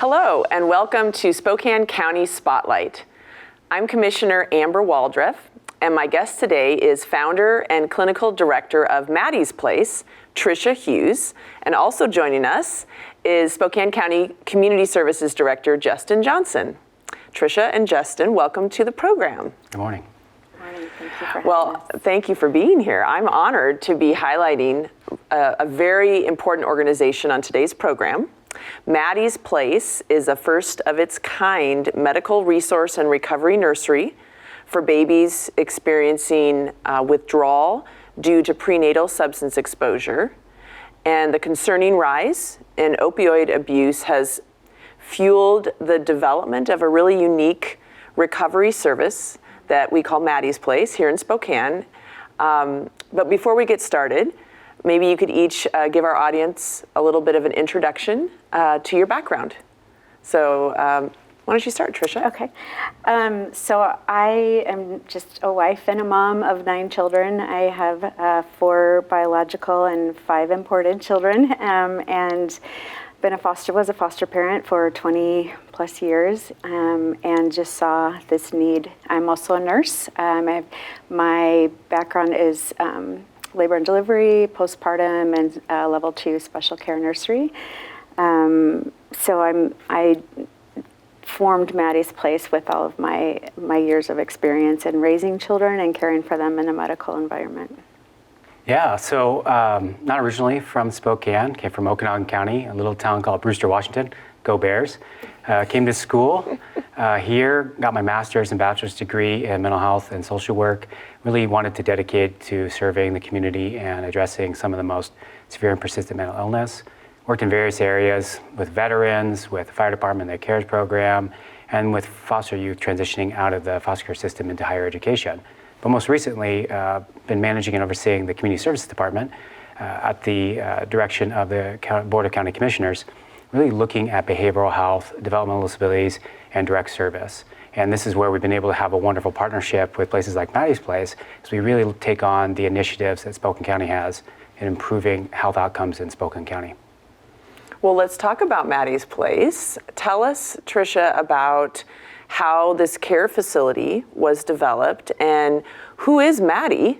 Hello, and welcome to Spokane County Spotlight. I'm Commissioner Amber Waldreth, and my guest today is founder and clinical director of Maddie's Place, Tricia Hughes, and also joining us is Spokane County Community Services Director, Justin Johnson. Tricia and Justin, welcome to the program. Good morning. Good morning. Thank you for having us. Thank you for being here. I'm honored to be highlighting a very important organization on today's program. Maddie's Place is a first of its kind medical resource and recovery nursery for babies experiencing withdrawal due to prenatal substance exposure. And the concerning rise in opioid abuse has fueled the development of a really unique recovery service that we call Maddie's Place here in Spokane. But before we get started, maybe you could each give our audience a little bit of an introduction to your background. So why don't you start, Tricia? Okay. So I am just a wife and a mom of 9 children. I have 4 biological and 5 imported children, and was a foster parent for 20 plus years, and just saw this need. I'm also a nurse. My background is labor and delivery, postpartum, and level 2 special care nursery. So I formed Maddie's Place with all of my years of experience in raising children and caring for them in a medical environment. Yeah, so not originally from Spokane, came from Okanagan County, a little town called Brewster, Washington. Go Bears. Came to school here, got my master's and bachelor's degree in mental health and social work. Really wanted to dedicate to serving the community and addressing some of the most severe and persistent mental illness. Worked in various areas with veterans, with the fire department, their CARES program, and with foster youth transitioning out of the foster care system into higher education. But most recently, been managing and overseeing the Community Services Department at the direction of the Board of County Commissioners, really looking at behavioral health, developmental disabilities, and direct service. And this is where we've been able to have a wonderful partnership with places like Maddie's Place, as we really take on the initiatives that Spokane County has in improving health outcomes in Spokane County. Well, let's talk about Maddie's Place. Tell us, Tricia, about how this care facility was developed and who is Maddie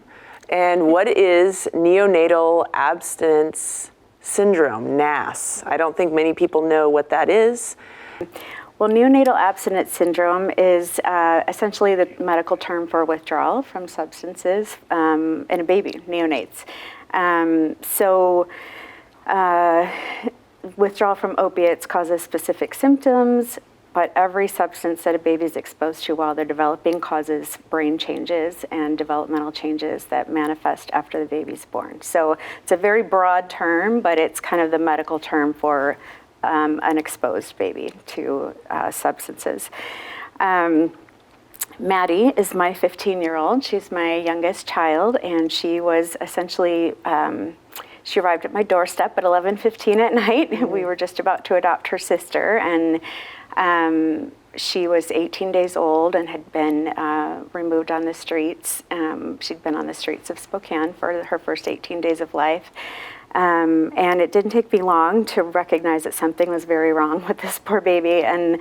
and what is neonatal abstinence syndrome, NAS. I don't think many people know what that is. Well, neonatal abstinence syndrome is essentially the medical term for withdrawal from substances in a baby, neonates. Withdrawal from opiates causes specific symptoms, but every substance that a baby is exposed to while they're developing causes brain changes and developmental changes that manifest after the baby's born. So it's a very broad term, but it's kind of the medical term for an exposed baby to substances. Maddie is my 15-year-old. She's my youngest child, and she was essentially she arrived at my doorstep at 11:15 at night. Mm-hmm. We were just about to adopt her sister, and she was 18 days old and had been removed on the streets. She'd been on the streets of Spokane for her first 18 days of life. And it didn't take me long to recognize that something was very wrong with this poor baby. And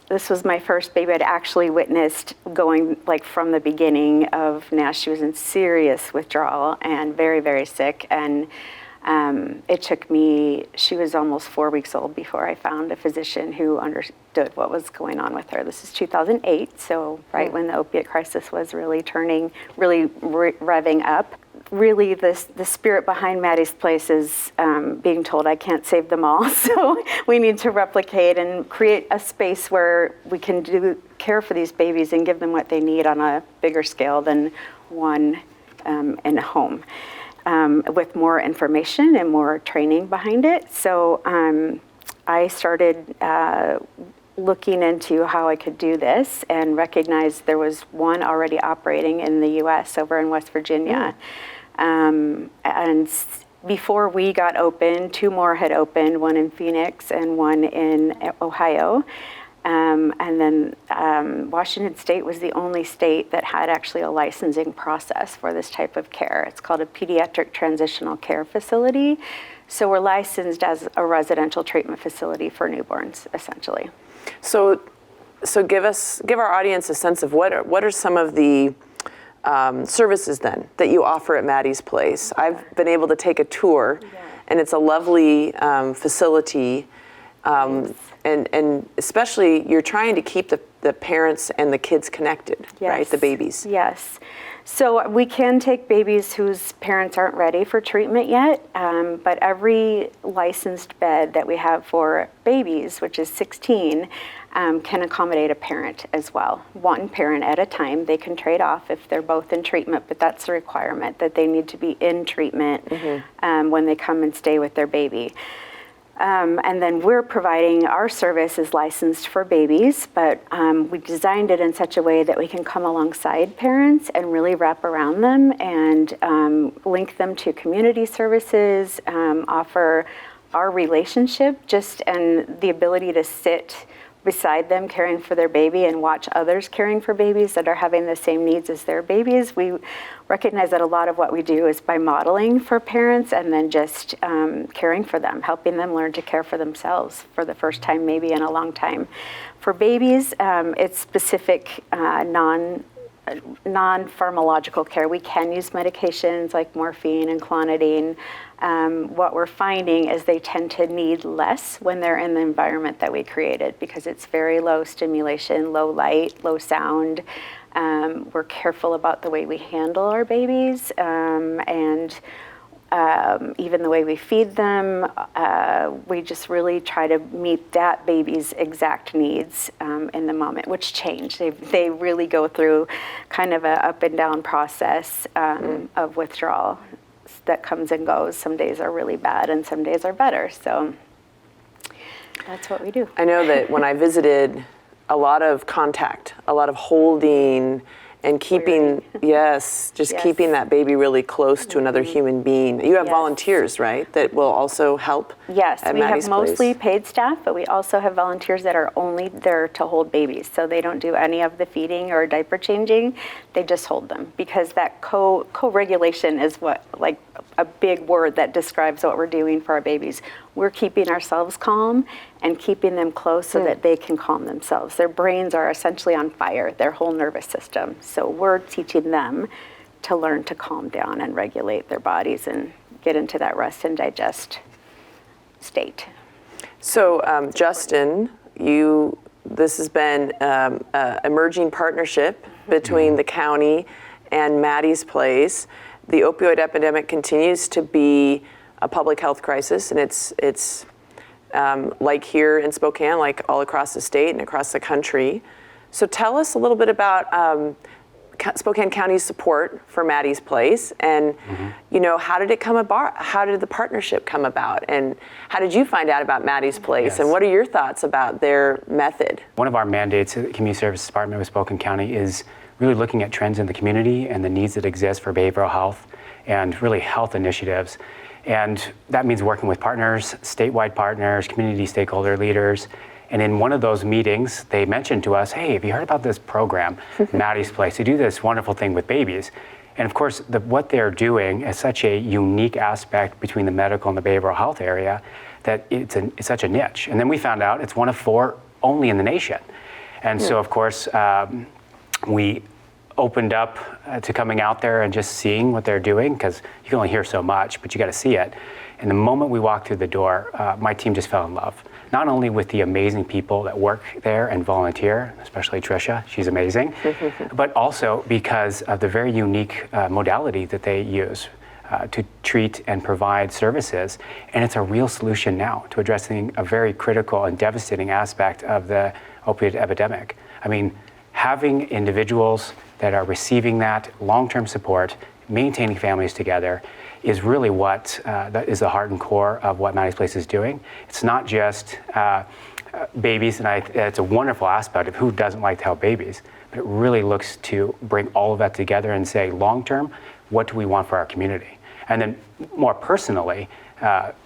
this was my first baby I'd actually witnessed going like from the beginning of NAS. She was in serious withdrawal and very, very sick. And it took me, she was almost 4 weeks old before I found a physician who understood what was going on with her. This is 2008, so right when the opiate crisis was really revving up. Really, the spirit behind Maddie's Place is being told I can't save them all, so we need to replicate and create a space where we can care for these babies and give them what they need on a bigger scale than one in a home, with more information and more training behind it. So I started looking into how I could do this and recognized there was one already operating in the U.S. over in West Virginia. And before we got open, 2 more had opened, one in Phoenix and one in Ohio. And then Washington State was the only state that had actually a licensing process for this type of care. It's called a pediatric transitional care facility. So we're licensed as a residential treatment facility for newborns, essentially. So give our audience a sense of what are some of the services then that you offer at Maddie's Place. I've been able to take a tour, and it's a lovely facility, and especially you're trying to keep the parents and the kids connected, right? The babies. Yes. So we can take babies whose parents aren't ready for treatment yet, but every licensed bed that we have for babies, which is 16, can accommodate a parent as well. One parent at a time. They can trade off if they're both in treatment, but that's the requirement, that they need to be in treatment when they come and stay with their baby. And then we're providing, our service is licensed for babies, but we designed it in such a way that we can come alongside parents and really wrap around them and link them to community services, offer our relationship and the ability to sit beside them caring for their baby and watch others caring for babies that are having the same needs as their babies. We recognize that a lot of what we do is by modeling for parents and then just caring for them, helping them learn to care for themselves for the first time maybe in a long time. For babies, it's specific non-pharmacological care. We can use medications like morphine and clonidine. What we're finding is they tend to need less when they're in the environment that we created because it's very low stimulation, low light, low sound. We're careful about the way we handle our babies and even the way we feed them. We just really try to meet that baby's exact needs in the moment, which change. They really go through kind of a up and down process of withdrawal that comes and goes. Some days are really bad and some days are better. So that's what we do. I know that when I visited, a lot of contact, a lot of holding and keeping, keeping that baby really close to another human being. You have volunteers, right, that will also help? Yes, at we Maddie's have mostly Place? paid staff, but we also have volunteers that are only there to hold babies. So they don't do any of the feeding or diaper changing. They just hold them because that co-regulation is what, like a big word that describes what we're doing for our babies. We're keeping ourselves calm and keeping them close so that they can calm themselves. Their brains are essentially on fire, their whole nervous system. So we're teaching them to learn to calm down and regulate their bodies and get into that rest and digest state. So Justin, this has been an emerging partnership between the county and Maddie's Place. The opioid epidemic continues to be a public health crisis, and it's like here in Spokane, like all across the state and across the country. So tell us a little bit about Spokane County's support for Maddie's Place, and how did it come about? How did the partnership come about, and how did you find out about Maddie's Place, and what are your thoughts about their method? One of our mandates at the Community Services Department with Spokane County is really looking at trends in the community and the needs that exist for behavioral health and really health initiatives. And that means working with partners, statewide partners, community stakeholder leaders. And in one of those meetings, they mentioned to us, hey, have you heard about this program, Maddie's Place? They do this wonderful thing with babies. And of course, what they're doing is such a unique aspect between the medical and the behavioral health area that it's such a niche. And then we found out it's one of 4 only in the nation. And so, of course, we opened up to coming out there and just seeing what they're doing, because you can only hear so much, but you got to see it. And the moment we walked through the door, my team just fell in love, not only with the amazing people that work there and volunteer, especially Tricia, she's amazing, but also because of the very unique modality that they use to treat and provide services. And it's a real solution now to addressing a very critical and devastating aspect of the opioid epidemic. I mean, having individuals that are receiving that long-term support, maintaining families together, is really what that is the heart and core of what Maddie's Place is doing. It's not just babies, and it's a wonderful aspect of who doesn't like to help babies, but it really looks to bring all of that together and say, long-term, what do we want for our community? And then more personally,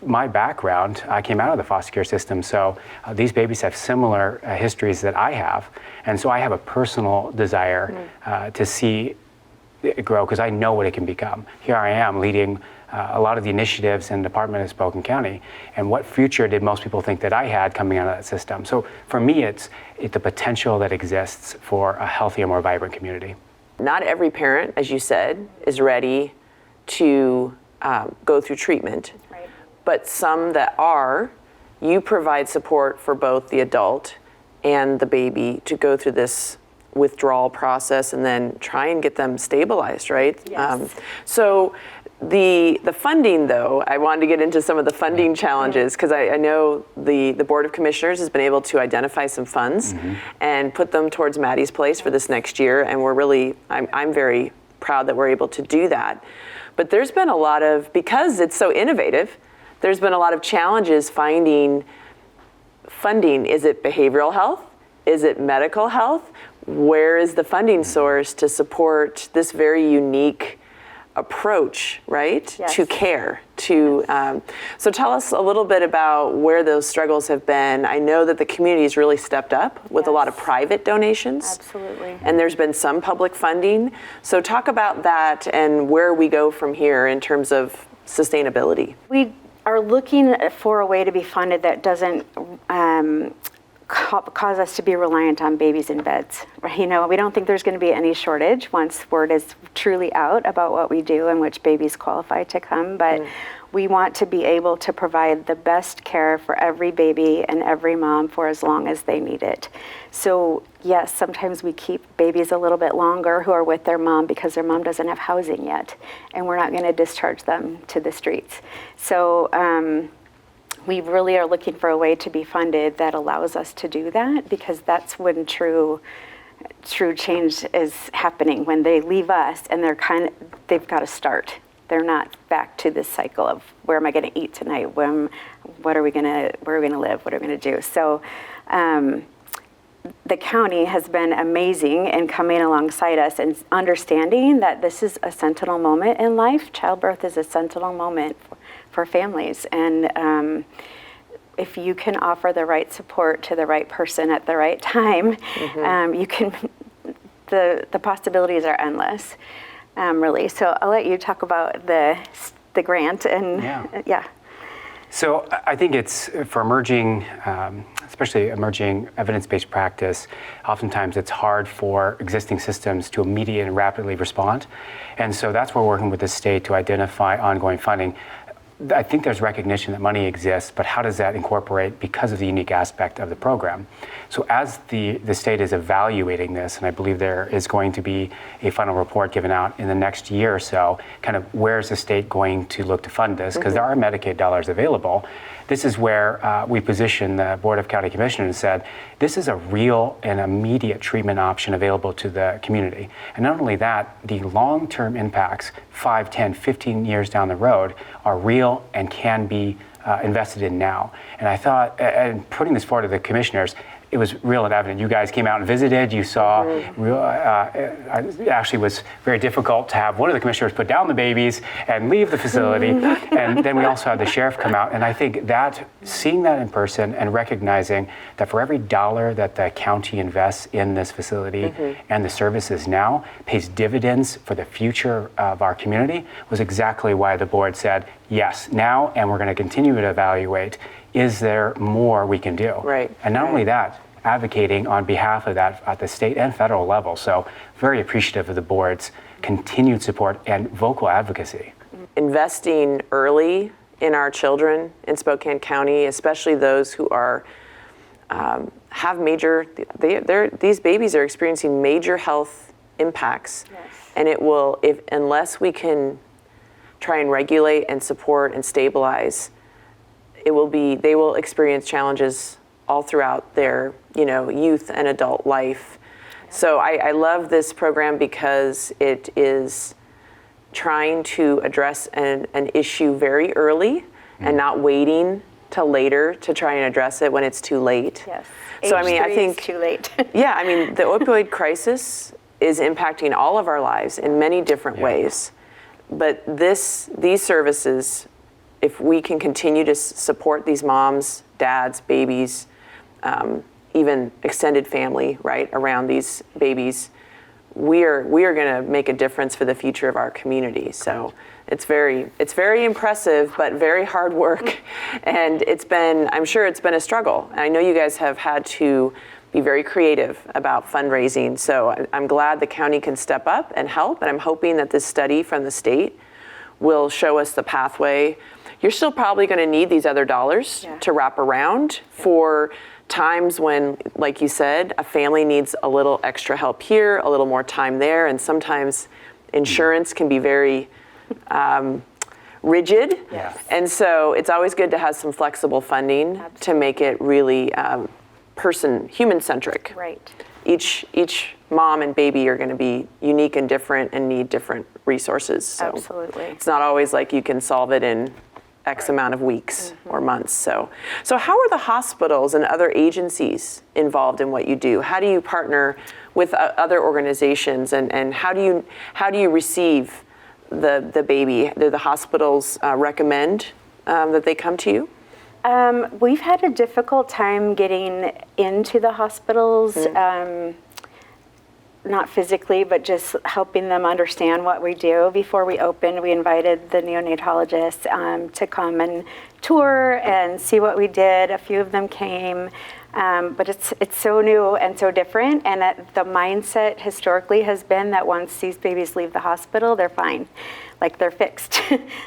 my background, I came out of the foster care system, so these babies have similar histories that I have, and so I have a personal desire to see it grow because I know what it can become. Here I am leading a lot of the initiatives in the Department of Spokane County, and what future did most people think that I had coming out of that system? So for me, it's the potential that exists for a healthier, more vibrant community. Not every parent, as you said, is ready to go through treatment, Right. but some that are, you provide support for both the adult and the baby to go through this withdrawal process and then try and get them stabilized, right? Yes. So the funding, though, I wanted to get into some of the funding challenges because I know the Board of Commissioners has been able to identify some funds and put them towards Maddie's Place for this next year, and I'm very proud that we're able to do that. But there's been a lot of, because it's so innovative, there's been a lot of challenges finding funding. Is it behavioral health? Is it medical health? Where is the funding source to support this very unique approach, right? Yes. To care, so tell us a little bit about where those struggles have been. I know that the community's really stepped up with a lot of Yes. private donations. Absolutely. And there's been some public funding. So talk about that and where we go from here in terms of sustainability. We are looking for a way to be funded that doesn't cause us to be reliant on babies in beds. You know, we don't think there's going to be any shortage once word is truly out about what we do and which babies qualify to come, but we want to be able to provide the best care for every baby and every mom for as long as they need it. So yes, sometimes we keep babies a little bit longer who are with their mom because their mom doesn't have housing yet, and we're not going to discharge them to the streets. So we really are looking for a way to be funded that allows us to do that, because that's when true change is happening, when they leave us and they've got to start. They're not back to this cycle of where am I going to eat tonight? Where are we going to live? What are we going to do? So the county has been amazing in coming alongside us and understanding that this is a sentinel moment in life. Childbirth is a sentinel moment for families, and if you can offer the right support to the right person at the right time, you can. The possibilities are endless, really. So I'll let you talk about the grant and yeah. So I think it's for emerging, especially emerging evidence-based practice, oftentimes it's hard for existing systems to immediately and rapidly respond. And so that's where we're working with the state to identify ongoing funding. I think there's recognition that money exists, but how does that incorporate because of the unique aspect of the program? So as the state is evaluating this, and I believe there is going to be a final report given out in the next year or so, kind of where's the state going to look to fund this? Because there are Medicaid dollars available. This is where we position the Board of County Commissioners and said, this is a real and immediate treatment option available to the community. And not only that, the long-term impacts, 5, 10, 15 years down the road, are real and can be invested in now. And I thought, and putting this forward to the commissioners, it was real and evident. You guys came out and visited. You saw, it actually was very difficult to have one of the commissioners put down the babies and leave the facility. And then we also had the sheriff come out. And I think that seeing that in person and recognizing that for every dollar that the county invests in this facility and the services now pays dividends for the future of our community was exactly why the board said, yes, now, and we're going to continue to evaluate, is there more we can do? Right. And not only that, advocating on behalf of that at the state and federal level. So very appreciative of the board's continued support and vocal advocacy. Investing early in our children in Spokane County, especially those who are have major, these babies are experiencing major health impacts. Yes. And it will, unless we can try and regulate and support and stabilize, they will experience challenges all throughout their, youth and adult life. So I love this program because it is trying to address an issue very early and not waiting till later to try and address it when it's too late. Yes. So I think it's too late. yeah, the opioid crisis is impacting all of our lives in many different ways. But these services, if we can continue to support these moms, dads, babies, even extended family, right, around these babies, we are going to make a difference for the future of our community. So it's very impressive, but very hard work. And I'm sure it's been a struggle. I know you guys have had to be very creative about fundraising. So I'm glad the county can step up and help. And I'm hoping that this study from the state will show us the pathway. You're still probably going to need these other dollars to wrap around for times when, like you said, a family needs a little extra help here, a little more time there, and sometimes insurance can be very rigid. Yes. And so it's always good to have some flexible funding to make it really human-centric. Right. Each mom and baby are going to be unique and different and need different resources. So Absolutely. it's not always like you can solve it in X amount of weeks or months. So how are the hospitals and other agencies involved in what you do? How do you partner with other organizations, and how do you receive the baby? Do the hospitals recommend that they come to you? We've had a difficult time getting into the hospitals, not physically, but just helping them understand what we do. Before we opened, we invited the neonatologists to come and tour and see what we did. A few of them came, but it's so new and so different. And the mindset historically has been that once these babies leave the hospital, they're fine. Like they're fixed.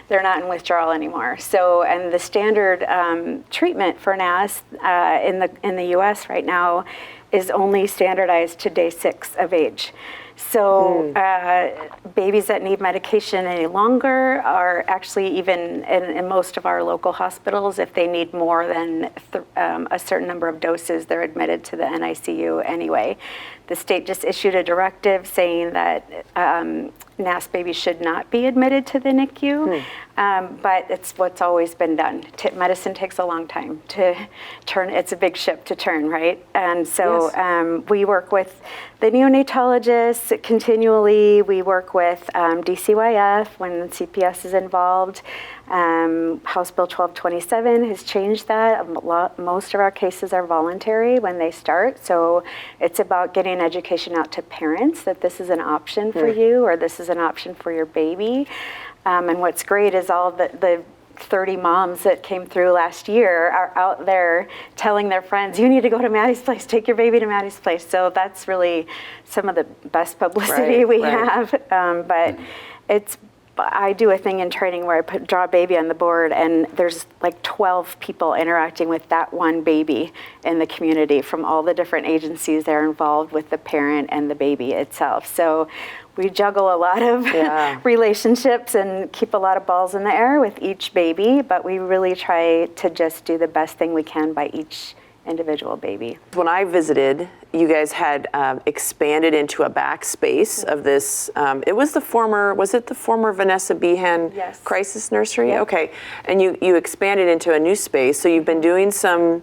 They're not in withdrawal anymore. So, and the standard treatment for NAS in the U.S. right now is only standardized to day 6 of age. So babies that need medication any longer are actually, even in most of our local hospitals, if they need more than a certain number of doses, they're admitted to the NICU anyway. The state just issued a directive saying that NAS babies should not be admitted to the NICU, but it's what's always been done. Medicine takes a long time to turn. It's a big ship to turn, right? And so we work with the neonatologists continually. We work with DCYF when CPS is involved. House Bill 1227 has changed that. Most of our cases are voluntary when they start, so it's about getting education out to parents that this is an option for you, or this is an option for your baby. And what's great is all the 30 moms that came through last year are out there telling their friends, you need to go to Maddie's place, take your baby to Maddie's place. So that's really some of the best publicity we have. But I do a thing in training where I draw a baby on the board, and there's like 12 people interacting with that one baby in the community from all the different agencies that are involved with the parent and the baby itself. So we juggle a lot of relationships and keep a lot of balls in the air with each baby, but we really try to just do the best thing we can by each individual baby. When I visited, you guys had expanded into a back space of this. Was it the former Vanessa Behan Crisis Nursery? Yep. Okay, and you expanded into a new space. So you've been doing some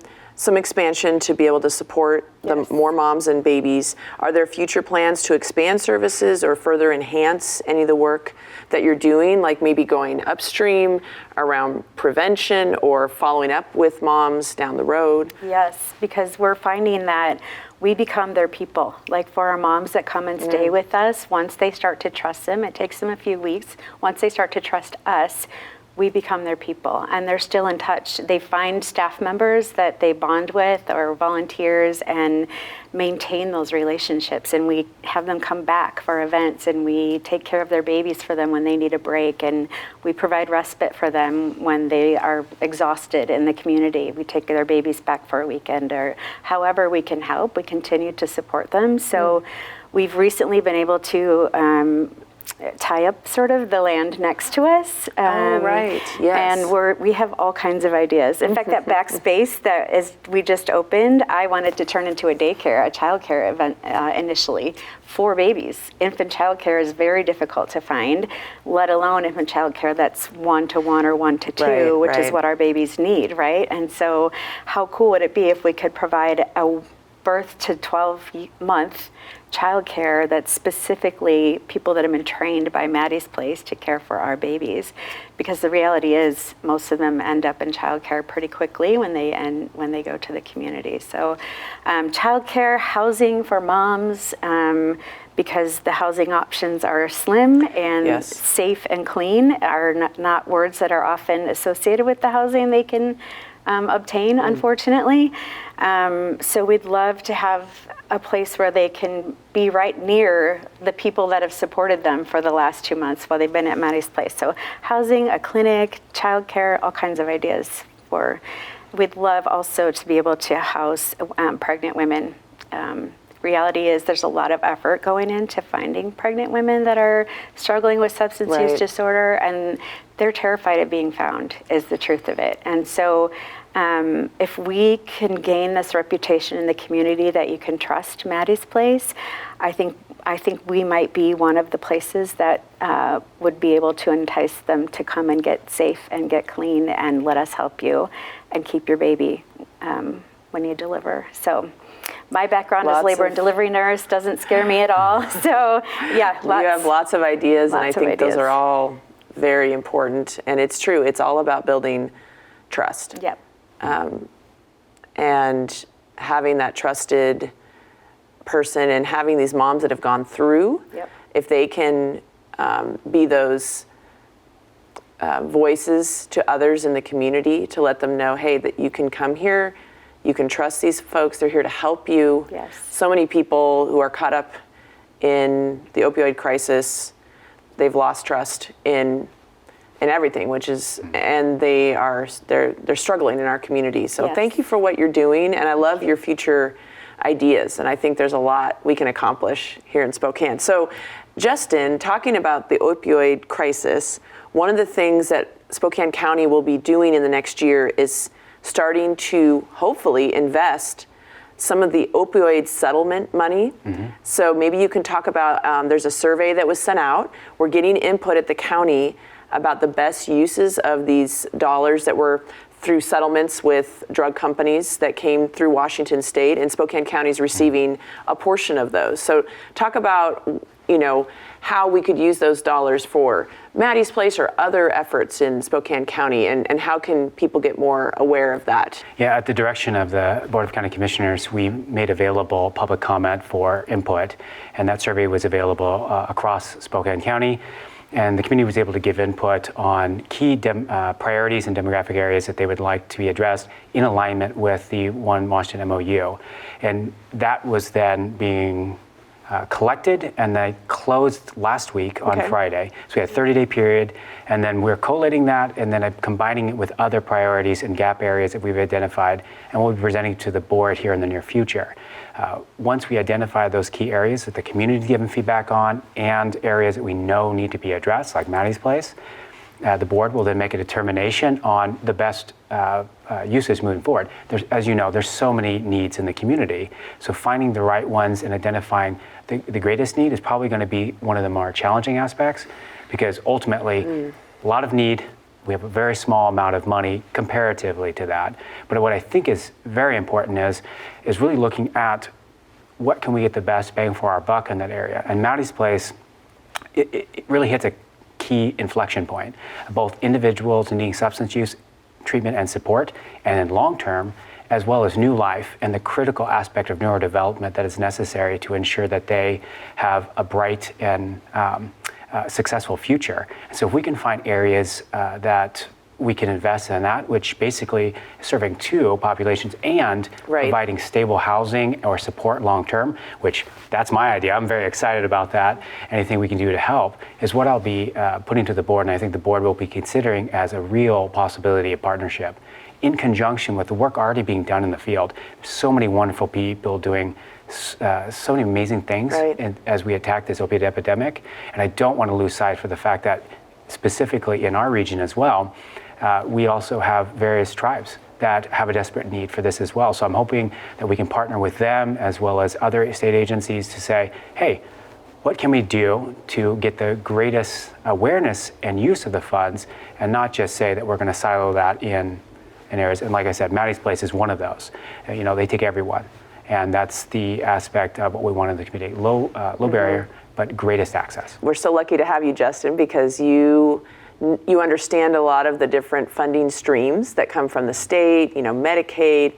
expansion to be able to support the more moms and babies. Are there future plans to expand services or further enhance any of the work that you're doing, like maybe going upstream around prevention or following up with moms down the road? Yes, because we're finding that we become their people. Like for our moms that come and stay with us, once they start to trust them, it takes them a few weeks. Once they start to trust us, we become their people, and they're still in touch. They find staff members that they bond with or volunteers and maintain those relationships, and we have them come back for events, and we take care of their babies for them when they need a break, and we provide respite for them when they are exhausted in the community. We take their babies back for a weekend, or however we can help, we continue to support them. So we've recently been able to tie up sort of the land next to us. And we have all kinds of ideas. In fact, that back space we just opened, I wanted to turn into a daycare, a childcare event initially for babies. Infant childcare is very difficult to find, let alone infant childcare that's 1-to-1 or 1-to-2, which is what our babies need, right? And so how cool would it be if we could provide a birth to 12-month childcare that's specifically people that have been trained by Maddie's Place to care for our babies, because the reality is most of them end up in childcare pretty quickly when they go to the community. So childcare, housing for moms, because the housing options are slim and Yes. safe and clean are not words that are often associated with the housing they can obtain, unfortunately. So we'd love to have a place where they can be right near the people that have supported them for the last 2 months while they've been at Maddie's place. So housing, a clinic, childcare, all kinds of ideas for. We'd love also to be able to house pregnant women. Reality is there's a lot of effort going into finding pregnant women that are struggling with substance Right. use disorder, and they're terrified of being found, is the truth of it. And so if we can gain this reputation in the community that you can trust Maddie's place, I think we might be one of the places that would be able to entice them to come and get safe and get clean and let us help you and keep your baby when you deliver. So my background as labor and delivery nurse doesn't scare me at all. So yeah, You have lots of ideas, and I think those are all very important. And it's true, it's all about building trust. Yep. And having that trusted person and having these moms that have gone through, Yep. if they can be those voices to others in the community to let them know, hey, that you can come here, you can trust these folks, they're here to help you. Yes. So many people who are caught up in the opioid crisis, they've lost trust in everything, which is, and they're struggling in our community. So Yes. thank you for what you're doing, and I love your future ideas, and I think there's a lot we can accomplish here in Spokane. So Justin, talking about the opioid crisis, one of the things that Spokane County will be doing in the next year is starting to hopefully invest some of the opioid settlement money. So maybe you can talk about, there's a survey that was sent out. We're getting input at the county about the best uses of these dollars that were through settlements with drug companies that came through Washington State, and Spokane County is receiving a portion of those. So talk about, how we could use those dollars for Maddie's Place or other efforts in Spokane County, and how can people get more aware of that? Yeah, at the direction of the Board of County Commissioners, we made available public comment for input, and that survey was available across Spokane County. And the community was able to give input on key priorities and demographic areas that they would like to be addressed in alignment with the One Washington MOU. And that was then being collected, and they closed last week on Friday. So we had a 30-day period, and then we're collating that and then combining it with other priorities and gap areas that we've identified, and we'll be presenting to the board here in the near future. Once we identify those key areas that the community is giving feedback on and areas that we know need to be addressed, like Maddie's Place, the board will then make a determination on the best uses moving forward. As you know, there's so many needs in the community. So finding the right ones and identifying the greatest need is probably going to be one of the more challenging aspects, because ultimately, a lot of need, we have a very small amount of money comparatively to that. But what I think is very important is really looking at what can we get the best bang for our buck in that area. And Maddie's Place, it really hits a key inflection point. Both individuals needing substance use treatment and support, and in long term, as well as new life and the critical aspect of neurodevelopment that is necessary to ensure that they have a bright and successful future. So if we can find areas that we can invest in that, which basically is serving two populations and providing stable housing or support long-term, which that's my idea. I'm very excited about that. Anything we can do to help is what I'll be putting to the board, and I think the board will be considering as a real possibility of partnership in conjunction with the work already being done in the field. So many wonderful people doing so many amazing things as we attack this opiate epidemic. And I don't want to lose sight for the fact that specifically in our region as well, we also have various tribes that have a desperate need for this as well. So I'm hoping that we can partner with them as well as other state agencies to say, hey, what can we do to get the greatest awareness and use of the funds, and not just say that we're going to silo that in areas. And like I said, Maddie's Place is one of those. They take everyone. And that's the aspect of what we want in the community. Low barrier, but greatest access. We're so lucky to have you, Justin, because you understand a lot of the different funding streams that come from the state, Medicaid,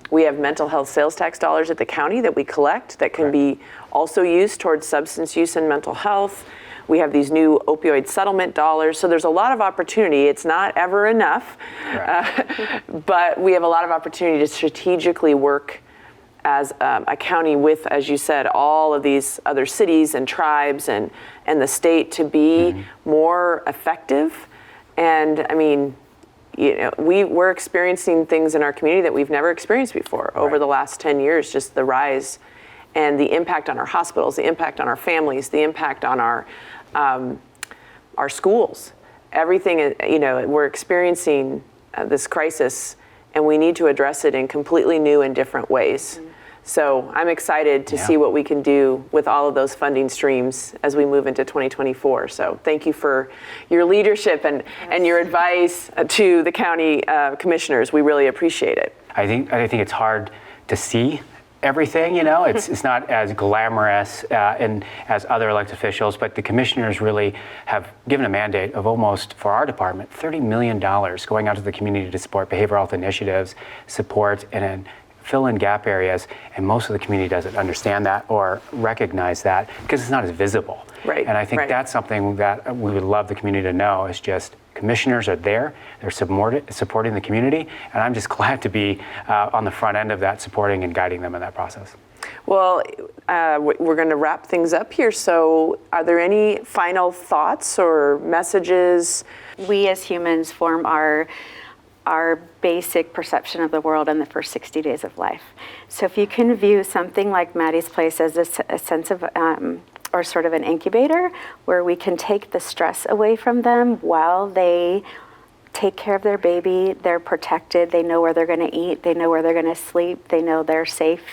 We have mental health sales tax dollars at the county that we collect that can be also used towards substance use and mental health. We have these new opioid settlement dollars. So there's a lot of opportunity. It's not ever enough, but we have a lot of opportunity to strategically work as a county with, as you said, all of these other cities and tribes and the state to be more effective. And I mean, you know, we're experiencing things in our community that we've never experienced before over the last 10 years, just the rise and the impact on our hospitals, the impact on our families, the impact on our schools. Everything, you know, we're experiencing this crisis, and we need to address it in completely new and different ways. So I'm excited to see what we can do with all of those funding streams as we move into 2024. So thank you for your leadership and your advice to the county commissioners. We really appreciate it. I think it's hard to see everything, you know. It's not as glamorous and as other elected officials, but the commissioners really have given a mandate of almost, for our department, $30 million going out to the community to support behavioral health initiatives, support and fill in gap areas, and most of the community doesn't understand that or recognize that because it's not as visible. Right. And I think that's something that we would love the community to know is just commissioners are there, they're supporting the community, and I'm just glad to be on the front end of that, supporting and guiding them in that process. Well, we're going to wrap things up here. So are there any final thoughts or messages? We as humans form our basic perception of the world in the first 60 days of life. So if you can view something like Maddie's Place as a sense of, or sort of an incubator, where we can take the stress away from them while they take care of their baby, they're protected, they know where they're going to eat, they know where they're going to sleep, they know they're safe.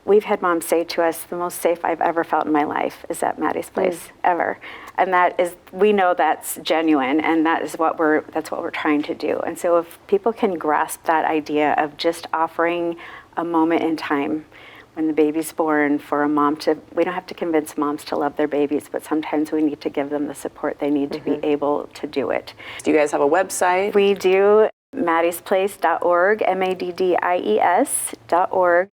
We've had moms say to us, the most safe I've ever felt in my life is at Maddie's Place, ever. And that is, we know that's genuine, and that's what we're trying to do. And so if people can grasp that idea of just offering a moment in time when the baby's born for a mom to, we don't have to convince moms to love their babies, but sometimes we need to give them the support they need to be able to do it. Do you guys have a website? We do, maddiesplace.org, MADDIES.org.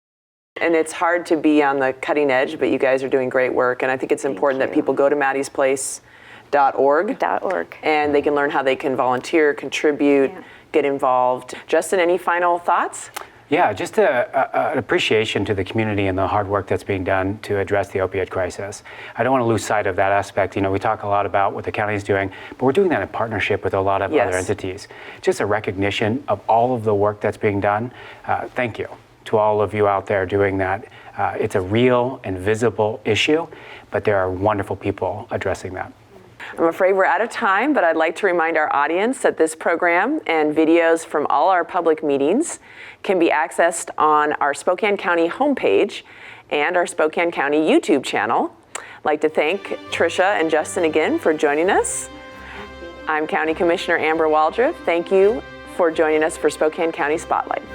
And it's hard to be on the cutting edge, but you guys are doing great work. And I think it's important that people go to maddiesplace.org. And they can learn how they can volunteer, contribute, get involved. Justin, any final thoughts? Yeah, just an appreciation to the community and the hard work that's being done to address the opioid crisis. I don't want to lose sight of that aspect. You know, we talk a lot about what the county is doing, but we're doing that in partnership with a lot of other entities. Just a recognition of all of the work that's being done. Thank you to all of you out there doing that. It's a real and visible issue, but there are wonderful people addressing that. I'm afraid we're out of time, but I'd like to remind our audience that this program and videos from all our public meetings can be accessed on our Spokane County homepage and our Spokane County YouTube channel. I'd like to thank Tricia and Justin again for joining us. I'm County Commissioner Amber Waldrop. Thank you for joining us for Spokane County Spotlight.